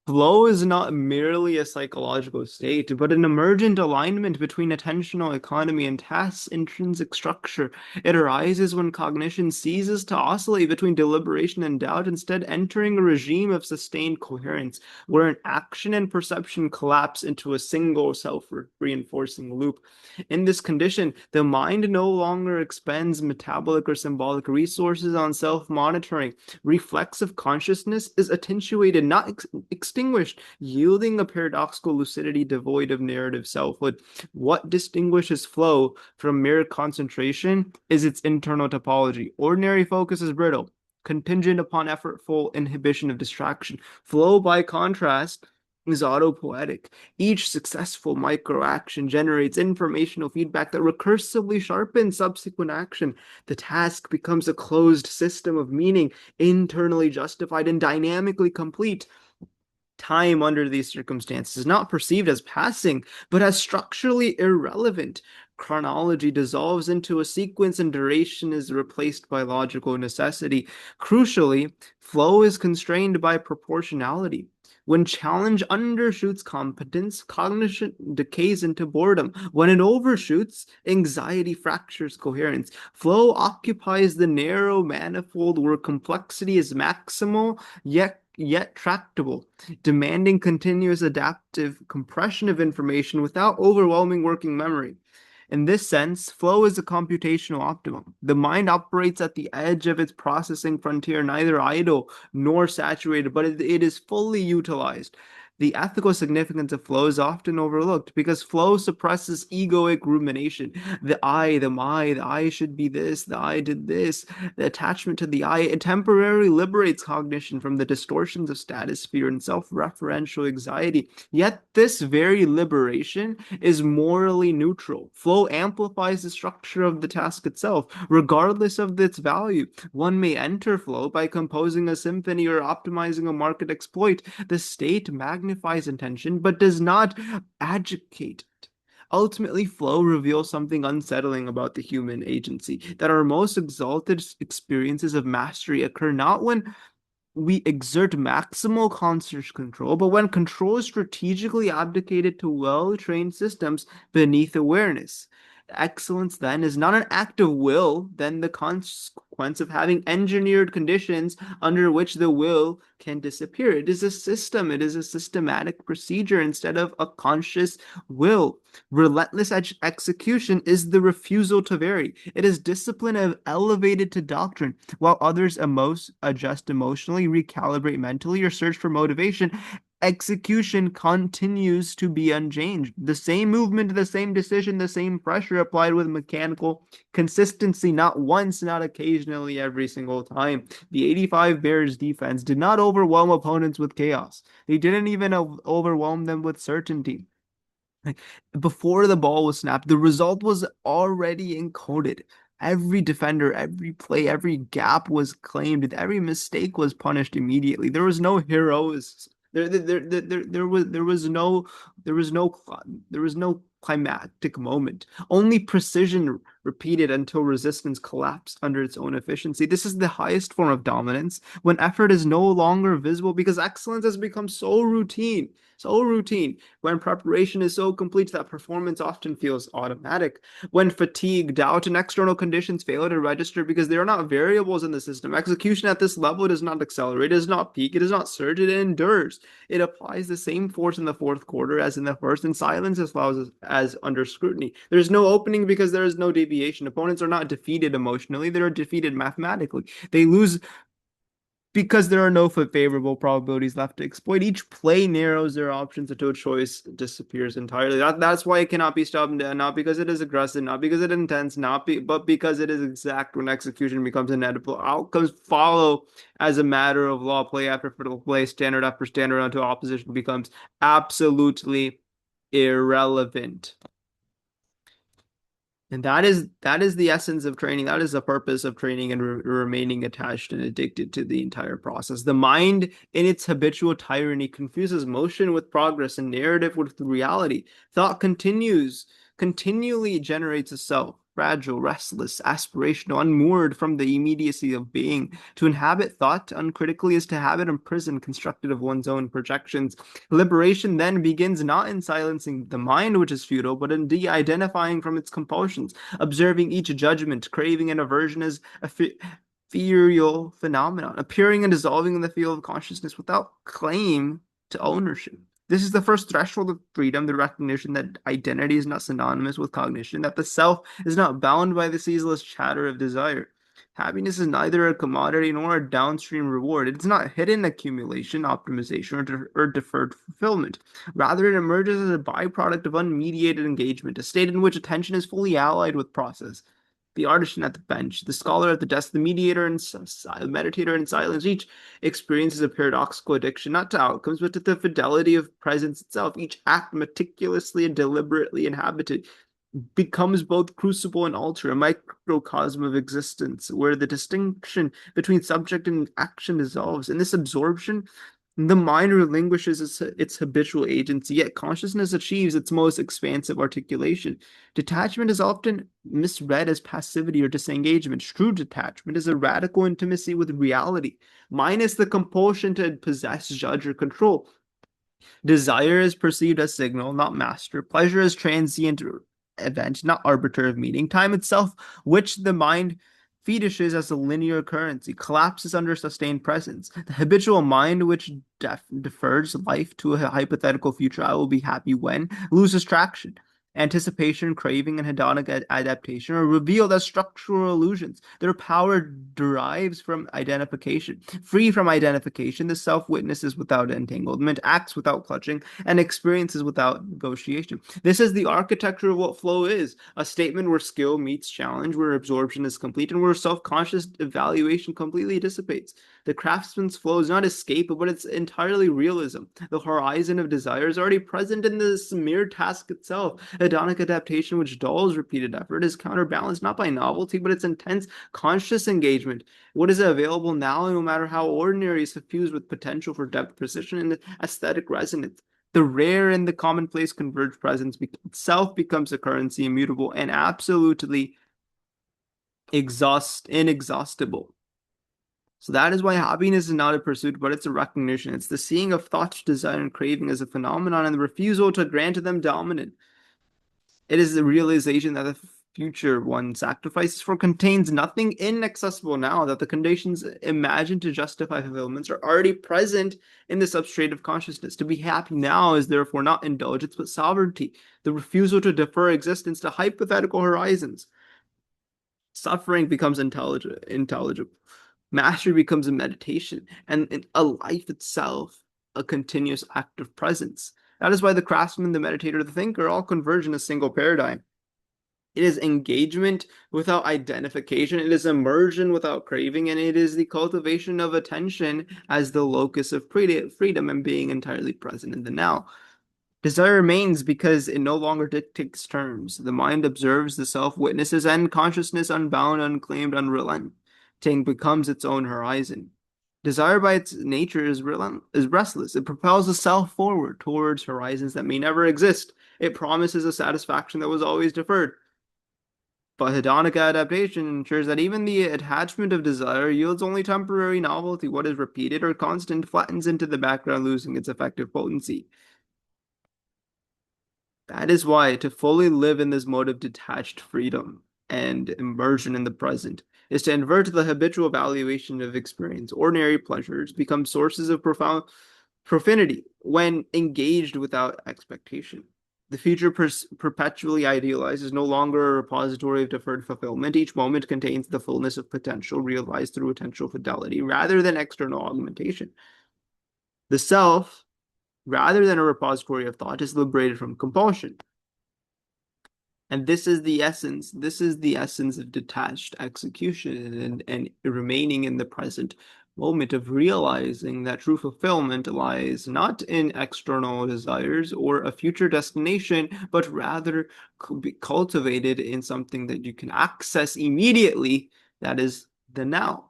Flow is not merely a psychological state, but an emergent alignment between attentional economy and task's intrinsic structure. It arises when cognition ceases to oscillate between deliberation and doubt, instead entering a regime of sustained coherence, where an action and perception collapse into a single self-reinforcing loop. In this condition, the mind no longer expends metabolic or symbolic resources on self-monitoring. Reflexive consciousness is attenuated, not extinguished, yielding a paradoxical lucidity devoid of narrative selfhood. What distinguishes flow from mere concentration is its internal topology. Ordinary focus is brittle, contingent upon effortful inhibition of distraction. Flow, by contrast, is autopoietic. Each successful microaction generates informational feedback that recursively sharpens subsequent action. The task becomes a closed system of meaning, internally justified and dynamically complete. Time under these circumstances is not perceived as passing, but as structurally irrelevant. Chronology dissolves into a sequence and duration is replaced by logical necessity. Crucially, flow is constrained by proportionality. When challenge undershoots competence, cognition decays into boredom. When it overshoots, anxiety fractures coherence. Flow occupies the narrow manifold where complexity is maximal, yet tractable, demanding continuous adaptive compression of information without overwhelming working memory. In this sense, flow is a computational optimum. The mind operates at the edge of its processing frontier, neither idle nor saturated, but it is fully utilized. The ethical significance of flow is often overlooked because flow suppresses egoic rumination. The I, the I should be this, the I did this. The attachment to the I, it temporarily liberates cognition from the distortions of status, fear, and self-referential anxiety. Yet this very liberation is morally neutral. Flow amplifies the structure of the task itself, regardless of its value. One may enter flow by composing a symphony or optimizing a market exploit. The state magnifies intention, but does not agitate it. Ultimately, flow reveals something unsettling about the human agency, that our most exalted experiences of mastery occur not when we exert maximal conscious control, but when control is strategically abdicated to well-trained systems beneath awareness. Excellence then is not an act of will, then the consequence of having engineered conditions under which the will can disappear. It is a system, it is a systematic procedure instead of a conscious will. Relentless execution is the refusal to vary. It is discipline elevated to doctrine, while others adjust emotionally, recalibrate mentally, or search for motivation. Execution continues to be unchanged. The same movement, the same decision, the same pressure applied with mechanical consistency, not once, not occasionally, every single time. The 85 Bears defense did not overwhelm opponents with chaos. They didn't even overwhelm them with certainty. Before the ball was snapped, the result was already encoded. Every defender, every play, every gap was claimed. Every mistake was punished immediately. There was no heroes. There was no climactic moment. Only precision repeated until resistance collapsed under its own efficiency. This is the highest form of dominance when effort is no longer visible because excellence has become so routine, when preparation is so complete that performance often feels automatic, when fatigue, doubt, and external conditions fail to register because they are not variables in the system. Execution at this level does not accelerate, it does not peak, it does not surge, it endures. It applies the same force in the fourth quarter as in the first, and silence as well as under scrutiny. There's no opening because there is no deviation. Opponents are not defeated emotionally, they are defeated mathematically. They lose because there are no favorable probabilities left to exploit. Each play narrows their options until choice disappears entirely. That's why it cannot be stopped, not because it is aggressive, not because it is intense, but because it is exact. When execution becomes inevitable, outcomes follow as a matter of law, play after play, standard after standard, until opposition becomes absolutely irrelevant. And that is the essence of training. That is the purpose of training and remaining attached and addicted to the entire process. The mind, in its habitual tyranny, confuses motion with progress and narrative with reality. Thought continually generates a self. fragile, restless, aspirational, unmoored from the immediacy of being. To inhabit thought uncritically is to habit a prison constructed of one's own projections. Liberation then begins not in silencing the mind, which is futile, but in de-identifying from its compulsions, observing each judgment, craving, and aversion as ethereal phenomenon, appearing and dissolving in the field of consciousness without claim to ownership. This is the first threshold of freedom, the recognition that identity is not synonymous with cognition, that the self is not bound by the ceaseless chatter of desire. Happiness is neither a commodity nor a downstream reward. It is not hidden accumulation, optimization, or deferred fulfillment. Rather, it emerges as a byproduct of unmediated engagement, a state in which attention is fully allied with process. The artisan at the bench, the scholar at the desk, the mediator and meditator in silence, each experiences a paradoxical addiction, not to outcomes, but to the fidelity of presence itself. Each act meticulously and deliberately inhabited becomes both crucible and altar, a microcosm of existence, where the distinction between subject and action dissolves. In this absorption, the mind relinquishes its habitual agency, yet consciousness achieves its most expansive articulation. Detachment is often misread as passivity or disengagement. True detachment is a radical intimacy with reality, minus the compulsion to possess, judge, or control. Desire is perceived as signal, not master. Pleasure is transient event, not arbiter of meaning. Time itself, which the mind fetishes as a linear currency, collapses under sustained presence. The habitual mind, which defers life to a hypothetical future, I will be happy when, loses traction. Anticipation, craving, and hedonic adaptation are revealed as structural illusions. Their power derives from identification. Free from identification, the self witnesses without entanglement, acts without clutching, and experiences without negotiation. This is the architecture of what flow is, a statement where skill meets challenge, where absorption is complete, and where self-conscious evaluation completely dissipates. The craftsman's flow is not escape, but it's entirely realism. The horizon of desire is already present in this mere task itself. Hedonic adaptation, which dulls repeated effort, is counterbalanced not by novelty, but its intense conscious engagement. What is available now, no matter how ordinary, is suffused with potential for depth, precision, and aesthetic resonance. The rare and the commonplace converge presence itself becomes a currency, immutable and absolutely inexhaustible. So that is why happiness is not a pursuit, but it's a recognition. It's the seeing of thought, desire, and craving as a phenomenon and the refusal to grant them dominant. It is the realization that the future one sacrifices for contains nothing inaccessible now, that the conditions imagined to justify fulfillments are already present in the substrate of consciousness. To be happy now is therefore not indulgence, but sovereignty, the refusal to defer existence to hypothetical horizons. Suffering becomes intelligible. Mastery becomes a meditation, and a life itself a continuous act of presence. That is why the craftsman, the meditator, the thinker all converge in a single paradigm. It is engagement without identification. It is immersion without craving, and it is the cultivation of attention as the locus of freedom and being entirely present in the now. Desire remains because it no longer dictates terms. The mind observes, the self witnesses, and consciousness, unbound, unclaimed, unrelenting, becomes its own horizon. Desire by its nature is restless. It propels the self forward towards horizons that may never exist. It promises a satisfaction that was always deferred. But hedonic adaptation ensures that even the attachment of desire yields only temporary novelty. What is repeated or constant flattens into the background, losing its effective potency. That is why to fully live in this mode of detached freedom and immersion in the present is to invert the habitual valuation of experience. Ordinary pleasures become sources of profound profanity when engaged without expectation. The future perpetually idealized is no longer a repository of deferred fulfillment. Each moment contains the fullness of potential realized through potential fidelity rather than external augmentation. The self, rather than a repository of thought, is liberated from compulsion. And this is the essence. This is the essence of detached execution and remaining in the present moment of realizing that true fulfillment lies not in external desires or a future destination, but rather could be cultivated in something that you can access immediately, that is the now.